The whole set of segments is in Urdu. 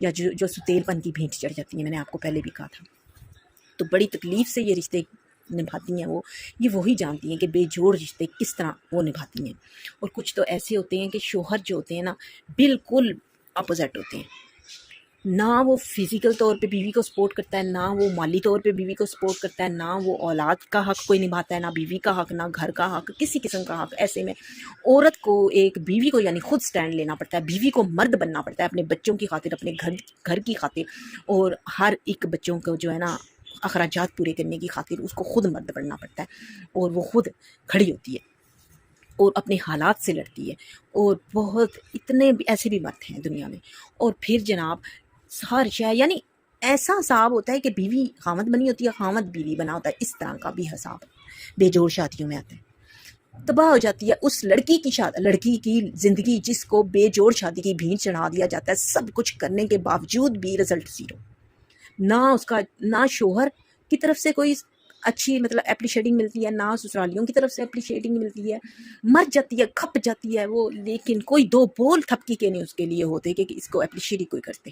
یا جو ستیل پن کی بھینٹ چڑھ جاتی ہیں، میں نے آپ کو پہلے بھی کہا تھا، تو بڑی تکلیف سے یہ رشتے نبھاتی ہیں یہ وہی جانتی ہیں کہ بے جوڑ رشتے کس طرح وہ نبھاتی ہیں۔ اور کچھ تو ایسے ہوتے ہیں کہ شوہر جو ہوتے ہیں نا بالکل اپوزٹ ہوتے ہیں، نہ وہ فزیکل طور پہ بیوی کو سپورٹ کرتا ہے، نہ وہ مالی طور پہ بیوی کو سپورٹ کرتا ہے، نہ وہ اولاد کا حق کوئی نبھاتا ہے، نہ بیوی کا حق، نہ گھر کا حق، کسی قسم کا حق۔ ایسے میں عورت کو ایک بیوی کو یعنی خود سٹینڈ لینا پڑتا ہے، بیوی کو مرد بننا پڑتا ہے اپنے بچوں کی خاطر، اپنے گھر کی خاطر، اور ہر ایک بچوں کو جو ہے نا اخراجات پورے کرنے کی خاطر اس کو خود مرد بننا پڑتا ہے، اور وہ خود کھڑی ہوتی ہے اور اپنے حالات سے لڑتی ہے۔ اور بہت اتنے ایسے بھی مرد ہیں دنیا میں۔ اور پھر جناب ہر شے یعنی ایسا حساب ہوتا ہے کہ بیوی خامد بنی ہوتی ہے، خامد بیوی بنا ہوتا ہے، اس طرح کا بھی حساب بے جوڑ شادیوں میں آتا ہے۔ تباہ ہو جاتی ہے اس لڑکی کی زندگی جس کو بے جوڑ شادی کی بھینٹ چڑھا دیا جاتا ہے، سب کچھ کرنے کے باوجود بھی رزلٹ زیرو، نہ شوہر کی طرف سے کوئی اچھی اپریشیٹنگ ملتی ہے، نہ سسرالیوں کی طرف سے اپریشیٹنگ ملتی ہے، مر جاتی ہے، کھپ جاتی ہے وہ، لیکن کوئی دو بول تھپکی کے نہیں اس کے لیے ہوتے کہ اس کو اپریشیٹ ہی کوئی کرتے۔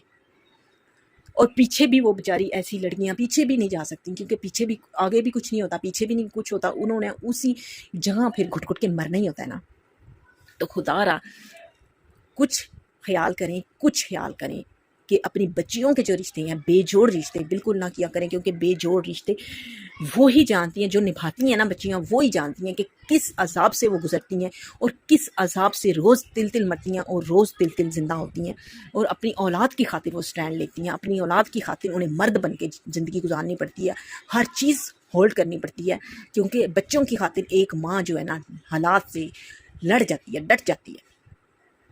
اور پیچھے بھی وہ بیچاری ایسی لڑکیاں پیچھے بھی نہیں جا سکتی، کیونکہ پیچھے بھی آگے بھی کچھ نہیں ہوتا، پیچھے بھی نہیں کچھ ہوتا، انہوں نے اسی جگہ پھر گھٹ گھٹ کے مرنا ہی ہوتا ہے نا۔ تو خدا را کچھ خیال کریں کہ اپنی بچیوں کے جو رشتے ہیں بے جوڑ رشتے بالکل نہ کیا کریں، کیونکہ بے جوڑ رشتے وہی جانتی ہیں، جو نبھاتی ہیں نا بچیاں وہی جانتی ہیں کہ کس عذاب سے وہ گزرتی ہیں اور کس عذاب سے روز تل مرتی ہیں اور روز تل زندہ ہوتی ہیں، اور اپنی اولاد کی خاطر وہ سٹینڈ لیتی ہیں، اپنی اولاد کی خاطر انہیں مرد بن کے زندگی گزارنی پڑتی ہے، ہر چیز ہولڈ کرنی پڑتی ہے، کیونکہ بچوں کی خاطر ایک ماں جو ہے نا حالات سے لڑ جاتی ہے، ڈٹ جاتی ہے۔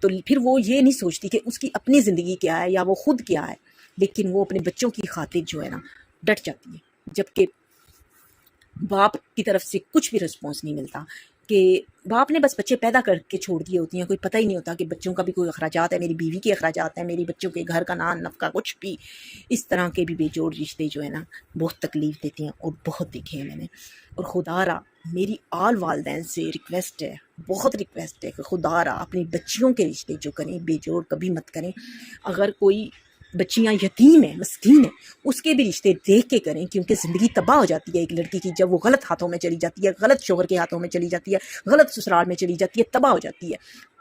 تو پھر وہ یہ نہیں سوچتی کہ اس کی اپنی زندگی کیا ہے یا وہ خود کیا ہے، لیکن وہ اپنے بچوں کی خاطر جو ہے نا ڈٹ جاتی ہے، جبکہ باپ کی طرف سے کچھ بھی رسپانس نہیں ملتا، کہ باپ نے بس بچے پیدا کر کے چھوڑ دیے ہوتی ہیں، کوئی پتہ ہی نہیں ہوتا کہ بچوں کا بھی کوئی اخراجات ہے، میری بیوی کے اخراجات ہیں، میری بچوں کے گھر کا نان نفقہ کچھ بھی۔ اس طرح کے بھی بے جوڑ رشتے جو ہے نا بہت تکلیف دیتے ہیں، اور بہت دیکھے ہیں میں نے۔ اور خدا را میری آل والدین سے ریکویسٹ ہے، بہت ریکویسٹ ہے کہ خدا را اپنی بچیوں کے رشتے جو کریں بے جوڑ کبھی مت کریں۔ اگر کوئی بچیاں یتیم ہیں، مسکین ہیں، اس کے بھی رشتے دیکھ کے کریں، کیونکہ زندگی تباہ ہو جاتی ہے ایک لڑکی کی جب وہ غلط ہاتھوں میں چلی جاتی ہے، غلط شوہر کے ہاتھوں میں چلی جاتی ہے، غلط سسرال میں چلی جاتی ہے، تباہ ہو جاتی ہے،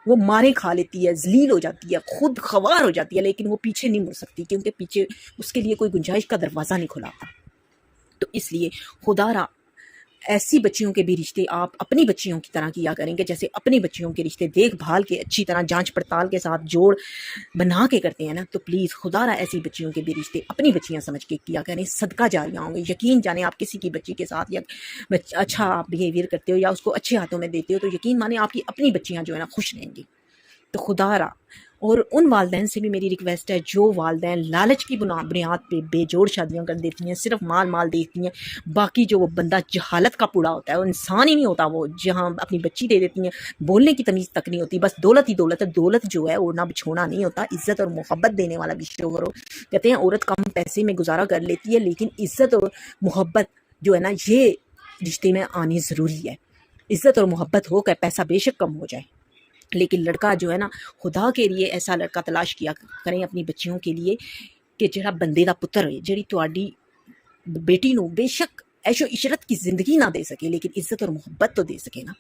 وہ مارے کھا لیتی ہے، ذلیل ہو جاتی ہے، خود خوار ہو جاتی ہے، لیکن وہ پیچھے نہیں مڑ سکتی، کیونکہ پیچھے اس کے لیے کوئی گنجائش کا دروازہ نہیں کھلا تھا۔ تو اس لیے خدا را ایسی بچیوں کے بھی رشتے آپ اپنی بچیوں کی طرح کیا کریں گے، جیسے اپنی بچیوں کے رشتے دیکھ بھال کے اچھی طرح جانچ پڑتال کے ساتھ جوڑ بنا کے کرتے ہیں نا، تو پلیز خدا را ایسی بچیوں کے بھی رشتے اپنی بچیاں سمجھ کے کیا کریں، صدقہ جاریہ ہوں گے۔ یقین جانے آپ کسی کی بچی کے ساتھ یا اچھا آپ بیہیویئر کرتے ہو یا اس کو اچھے ہاتھوں میں دیتے ہو، تو یقین مانے آپ کی اپنی بچیاں جو ہے نا خوش رہیں گی۔ تو خدا را اور ان والدین سے بھی میری ریکویسٹ ہے جو والدین لالچ کی بنیاد پہ بے جوڑ شادیاں کر دیتی ہیں، صرف مال دیکھتی ہیں، باقی جو وہ بندہ جہالت کا پوڑا ہوتا ہے، وہ انسان ہی نہیں ہوتا، وہ جہاں اپنی بچی دے دیتی ہیں، بولنے کی تمیز تک نہیں ہوتی، بس دولت ہی دولت ہے۔ دولت جو ہے اوڑھنا بچھونا نہیں ہوتا، عزت اور محبت دینے والا بھی شوہر ہو۔ کہتے ہیں عورت کم پیسے میں گزارا کر لیتی ہے، لیکن عزت اور محبت جو ہے نا یہ رشتے میں آنی ضروری ہے۔ عزت اور محبت ہو کر پیسہ بے شک کم ہو جائے، لیکن لڑکا جو ہے نا خدا کے لیے ایسا لڑکا تلاش کیا کریں اپنی بچیوں کے لیے کہ جڑا بندے دا پتر ہوئے، جڑی تواڈی بیٹی نو بے شک عیش و عشرت کی زندگی نہ دے سکے، لیکن عزت اور محبت تو دے سکے نا۔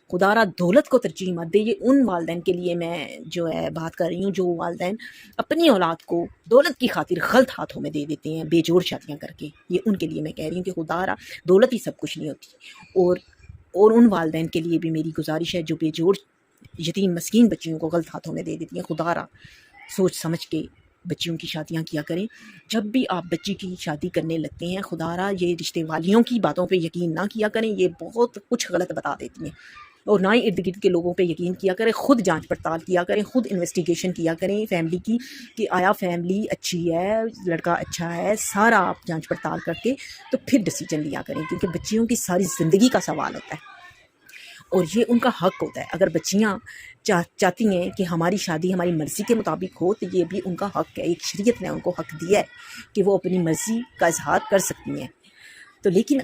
خدا را دولت کو ترجیح مت دے۔ یہ ان والدین کے لیے میں جو ہے بات کر رہی ہوں جو والدین اپنی اولاد کو دولت کی خاطر غلط ہاتھوں میں دے دیتے ہیں بے جوڑ شادیاں کر کے، یہ ان کے لیے میں کہہ رہی ہوں کہ خدا را دولت ہی سب کچھ نہیں ہوتی۔ اور ان والدین کے لیے بھی میری گزارش ہے جو بے جوڑ یتیم مسکین بچیوں کو غلط ہاتھوں میں دے دیتی ہیں، خدا را سوچ سمجھ کے بچیوں کی شادیاں کیا کریں۔ جب بھی آپ بچی کی شادی کرنے لگتے ہیں خدا را یہ رشتے والیوں کی باتوں پہ یقین نہ کیا کریں، یہ بہت کچھ غلط بتا دیتی ہیں، اور نہ ہی ارد گرد کے لوگوں پہ یقین کیا کریں، خود جانچ پڑتال کیا کریں، خود انویسٹیگیشن کیا کریں فیملی کی کہ آیا فیملی اچھی ہے، لڑکا اچھا ہے، سارا آپ جانچ پڑتال کر کے تو پھر ڈیسیجن لیا کریں، کیونکہ بچیوں کی ساری زندگی کا سوال ہوتا ہے اور یہ ان کا حق ہوتا ہے۔ اگر بچیاں چاہتی ہیں کہ ہماری شادی ہماری مرضی کے مطابق ہو تو یہ بھی ان کا حق ہے، ایک شریعت نے ان کو حق دیا ہے کہ وہ اپنی مرضی کا اظہار کر سکتی ہیں۔ تو لیکن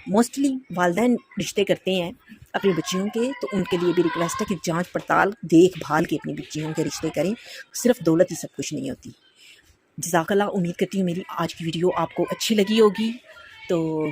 موسٹلی والدین رشتے کرتے ہیں اپنی بچیوں کے، تو ان کے لیے بھی ریکویسٹ ہے کہ جانچ پڑتال دیکھ بھال کے اپنی بچیوں کے رشتے کریں، صرف دولت ہی سب کچھ نہیں ہوتی۔ جزاک اللہ. امید کرتی ہوں میری آج کی ویڈیو آپ کو اچھی لگی ہوگی. تو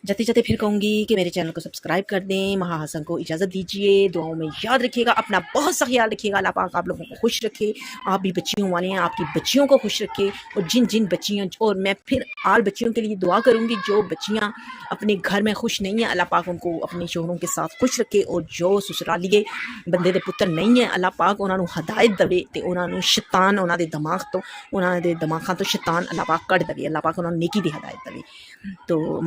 جاتے جاتے پھر کہوں گی کہ میرے چینل کو سبسکرائب کر دیں. مہا حسن کو اجازت دیجیے. دعاؤں میں یاد رکھیے گا. اپنا بہت سا خیال رکھیے گا. اللہ پاک آپ لوگوں کو خوش رکھے. آپ بھی بچیوں والے ہیں, آپ کی بچیوں کو خوش رکھے. اور جن بچیاں, اور میں پھر آل بچیوں کے لیے دعا کروں گی جو بچیاں اپنے گھر میں خوش نہیں ہیں, اللہ پاک ان کو اپنے شوہروں کے ساتھ خوش رکھے. اور جو سسرالیے بندے دے پتر نہیں ہیں, اللہ پاک انہاں نوں ہدایت دے تے انہاں نوں شیطان انہاں دے دماغ تو, انہاں دے دماغاں تو شیطان اللہ پاک کڈ دے. اللہ پاک انہاں نوں نیکی دی ہدایت دے. تو